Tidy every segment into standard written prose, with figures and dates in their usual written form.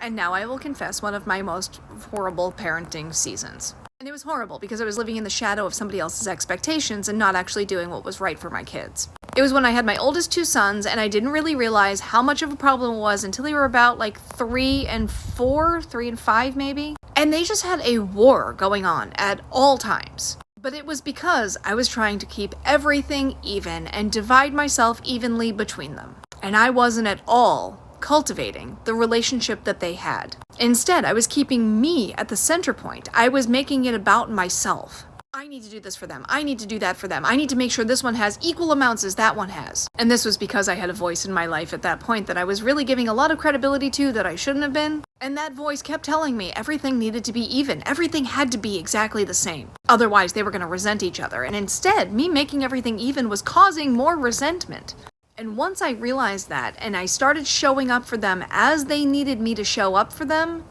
And now I will confess one of my most horrible parenting seasons. And it was horrible because I was living in the shadow of somebody else's expectations and not actually doing what was right for my kids. It was when I had my oldest two sons, and I didn't really realize how much of a problem it was until they were about like 3 and 4, 3 and 5 maybe. And they just had a war going on at all times. But it was because I was trying to keep everything even and divide myself evenly between them. And I wasn't at all cultivating the relationship that they had. Instead, I was keeping me at the center point. I was making it about myself. I need to do this for them. I need to do that for them. I need to make sure this one has equal amounts as that one has. And this was because I had a voice in my life at that point that I was really giving a lot of credibility to that I shouldn't have been. And that voice kept telling me everything needed to be even. Everything had to be exactly the same. Otherwise, they were going to resent each other. And instead, me making everything even was causing more resentment. And once I realized that, and I started showing up for them as they needed me to show up for them,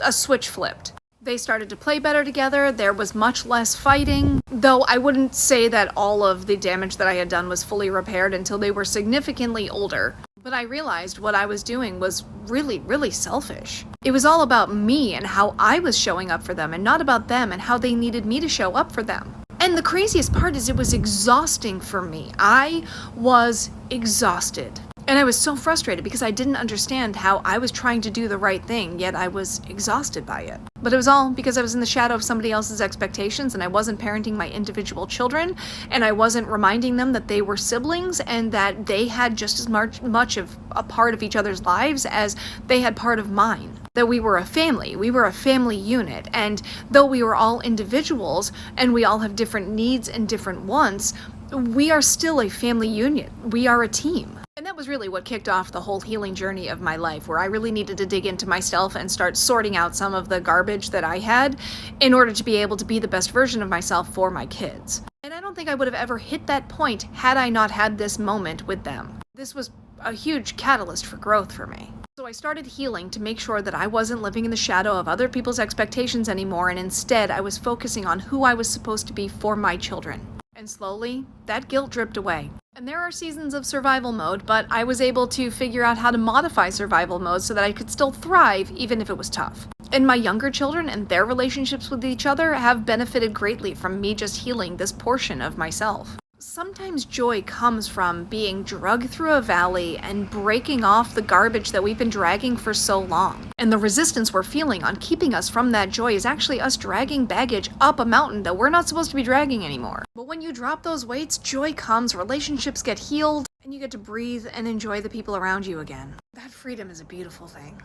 a switch flipped. They started to play better together, there was much less fighting, though I wouldn't say that all of the damage that I had done was fully repaired until they were significantly older. But I realized what I was doing was really, really selfish. It was all about me and how I was showing up for them, and not about them and how they needed me to show up for them. And the craziest part is it was exhausting for me. I was exhausted. And I was so frustrated because I didn't understand how I was trying to do the right thing, yet I was exhausted by it. But it was all because I was in the shadow of somebody else's expectations, and I wasn't parenting my individual children, and I wasn't reminding them that they were siblings and that they had just as much of a part of each other's lives as they had part of mine. That we were a family unit, and though we were all individuals and we all have different needs and different wants, we are still a family unit. We are a team. And that was really what kicked off the whole healing journey of my life, where I really needed to dig into myself and start sorting out some of the garbage that I had in order to be able to be the best version of myself for my kids. And I don't think I would have ever hit that point had I not had this moment with them. This was a huge catalyst for growth for me. So I started healing to make sure that I wasn't living in the shadow of other people's expectations anymore, and instead I was focusing on who I was supposed to be for my children. And slowly, that guilt dripped away. And there are seasons of survival mode, but I was able to figure out how to modify survival mode so that I could still thrive even if it was tough. And my younger children and their relationships with each other have benefited greatly from me just healing this portion of myself. Sometimes joy comes from being drugged through a valley and breaking off the garbage that we've been dragging for so long. And the resistance we're feeling on keeping us from that joy is actually us dragging baggage up a mountain that we're not supposed to be dragging anymore. But when you drop those weights, joy comes, relationships get healed, and you get to breathe and enjoy the people around you again. That freedom is a beautiful thing.